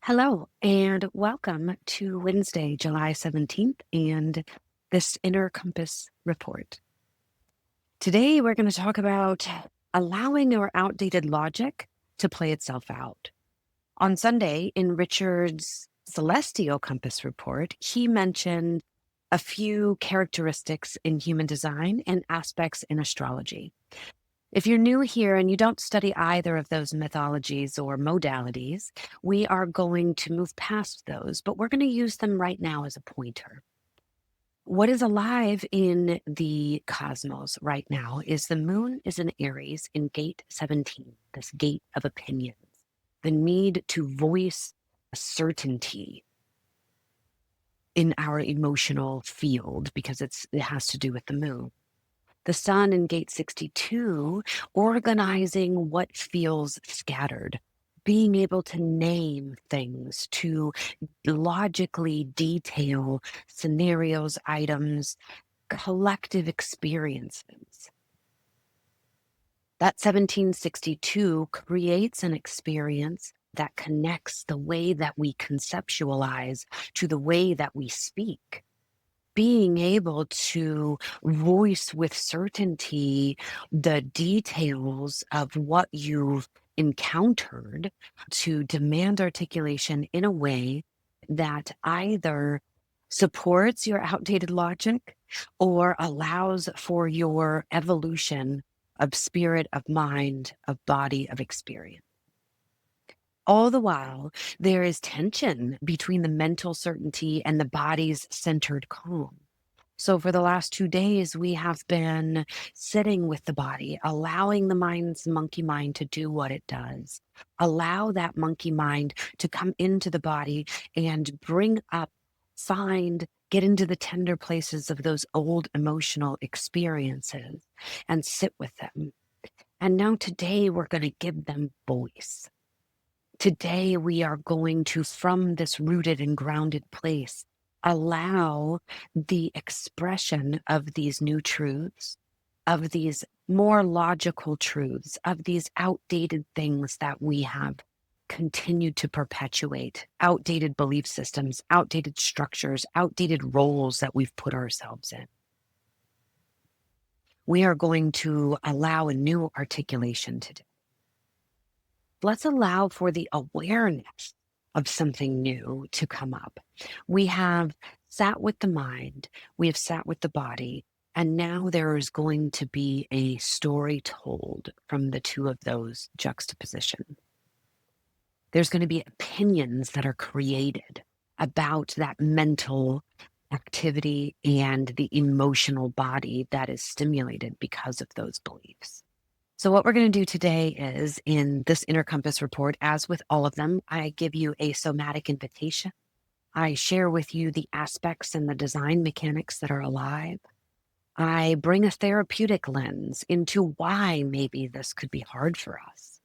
Hello, and welcome to Wednesday, July 17th, and this Inner Compass report. Today, we're going to talk about allowing our outdated logic to play itself out. On Sunday, in Richard's Celestial Compass report, he mentioned a few characteristics in human design and aspects in astrology. If you're new here and you don't study either of those mythologies or modalities, we are going to move past those, but we're going to use them right now as a pointer. What is alive in the cosmos right now is the moon is in Aries in gate 17, this gate of opinions, the need to voice a certainty in our emotional field because it has to do with the moon. The sun in gate 62, organizing what feels scattered, being able to name things, to logically detail scenarios, items, collective experiences. That 1762 creates an experience that connects the way that we conceptualize to the way that we speak. Being able to voice with certainty the details of what you've encountered, to demand articulation in a way that either supports your outdated logic or allows for your evolution of spirit, of mind, of body, of experience. All the while, there is tension between the mental certainty and the body's centered calm. So for the last 2 days, we have been sitting with the body, allowing the mind's monkey mind to do what it does. Allow that monkey mind to come into the body and bring up, get into the tender places of those old emotional experiences and sit with them. And now today, we're going to give them voice. Today, we are going to, from this rooted and grounded place, allow the expression of these new truths, of these more logical truths, of these outdated things that we have continued to perpetuate, outdated belief systems, outdated structures, outdated roles that we've put ourselves in. We are going to allow a new articulation today. Let's allow for the awareness of something new to come up. We have sat with the mind, we have sat with the body, and now there is going to be a story told from the two of those juxtaposition. There's going to be opinions that are created about that mental activity and the emotional body that is stimulated because of those beliefs. So what we're going to do today is, in this Inner Compass report, as with all of them, I give you a somatic invitation. I share with you the aspects and the design mechanics that are alive. I bring a therapeutic lens into why maybe this could be hard for us.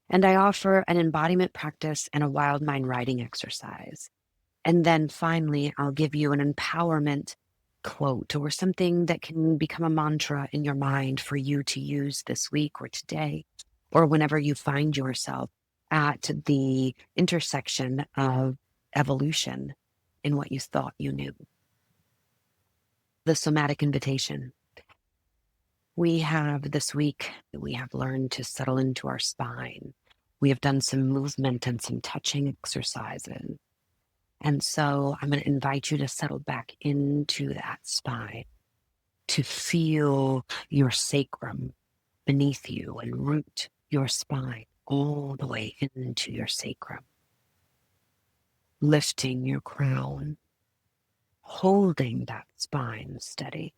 And I offer an embodiment practice and a wild mind writing exercise. And then finally, I'll give you an empowerment quote or something that can become a mantra in your mind for you to use this week or today, or whenever you find yourself at the intersection of evolution in what you thought you knew. The somatic invitation. We have this week, we have learned to settle into our spine. We have done some movement and some touching exercises. And so I'm going to invite you to settle back into that spine, to feel your sacrum beneath you and root your spine all the way into your sacrum. Lifting your crown, holding that spine steady.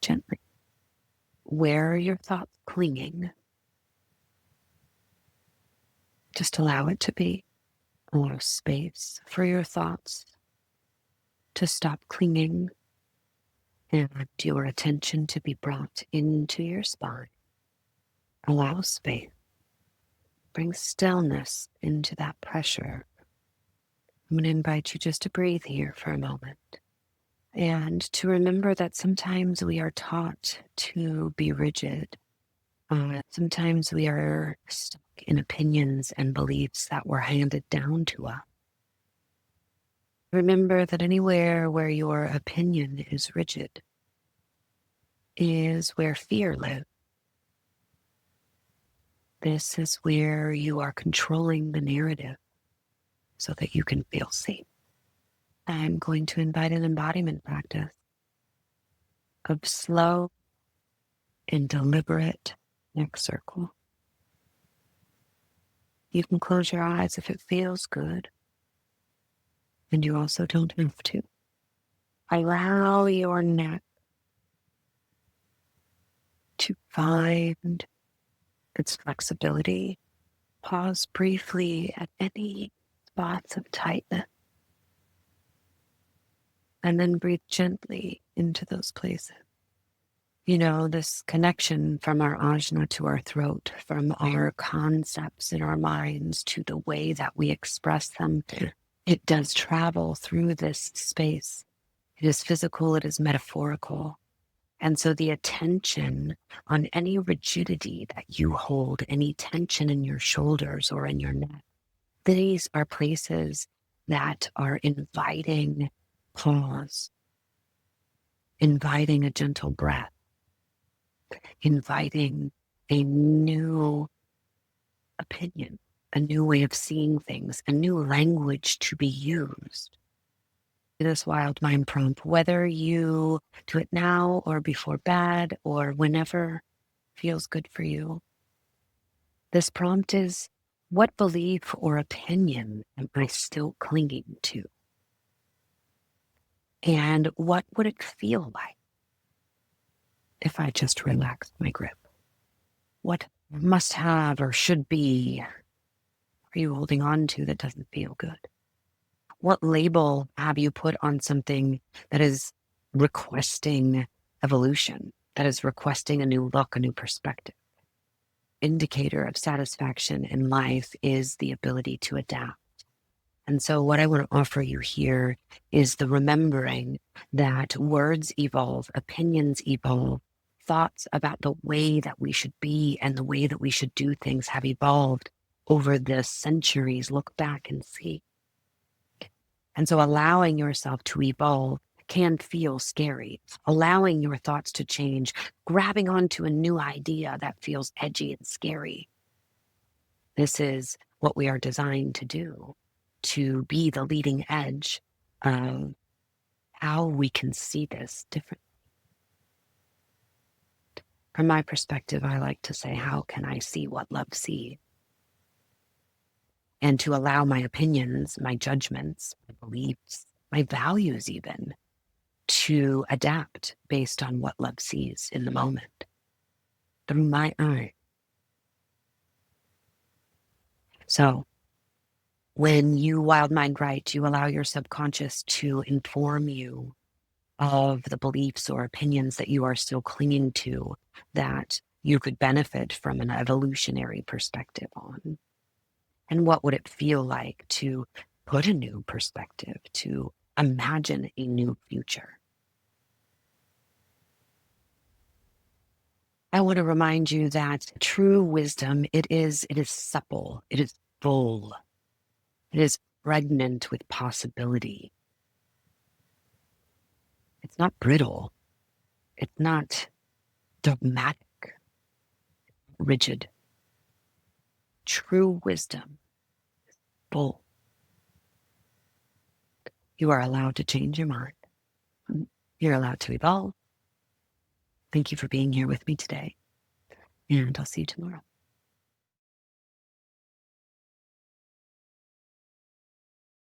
Gently. Where are your thoughts clinging? Just allow it to be. A little space for your thoughts to stop clinging and your attention to be brought into your spine. Allow space. Bring stillness into that pressure. I'm going to invite you just to breathe here for a moment and to remember that sometimes we are taught to be rigid, Sometimes we are stuck in opinions and beliefs that were handed down to us. Remember that anywhere where your opinion is rigid is where fear lives. This is where you are controlling the narrative so that you can feel safe. I'm going to invite an embodiment practice of slow and deliberate neck circle. You can close your eyes if it feels good, and you also don't have to. Allow your neck to find its flexibility. Pause briefly at any spots of tightness, and then breathe gently into those places. You know, this connection from our ajna to our throat, from our concepts in our minds to the way that we express them, it does travel through this space. It is physical, it is metaphorical. And so the attention on any rigidity that you hold, any tension in your shoulders or in your neck, these are places that are inviting pause, inviting a gentle breath, inviting a new opinion, a new way of seeing things, a new language to be used. This wild mind prompt, whether you do it now or before bed or whenever feels good for you. This prompt is, what belief or opinion am I still clinging to? And what would it feel like if I just relaxed my grip? What must have or should be are you holding on to that doesn't feel good? What label have you put on something that is requesting evolution, that is requesting a new look, a new perspective? Indicator of satisfaction in life is the ability to adapt. And so what I want to offer you here is the remembering that words evolve, opinions evolve, thoughts about the way that we should be and the way that we should do things have evolved over the centuries. Look back and see. And so allowing yourself to evolve can feel scary. Allowing your thoughts to change, grabbing onto a new idea that feels edgy and scary. This is what we are designed to do, to be the leading edge of how we can see this differently. From my perspective, I like to say, how can I see what love sees? And to allow my opinions, my judgments, my beliefs, my values even, to adapt based on what love sees in the moment through my eye. So when you wild mind write, you allow your subconscious to inform you of the beliefs or opinions that you are still clinging to that you could benefit from an evolutionary perspective on. And what would it feel like to put a new perspective, to imagine a new future? I want to remind you that true wisdom, it is supple, it is full, it is pregnant with possibility. It's not brittle, it's not dogmatic, rigid. True wisdom is full. You are allowed to change your mind. You're allowed to evolve. Thank you for being here with me today, and I'll see you tomorrow.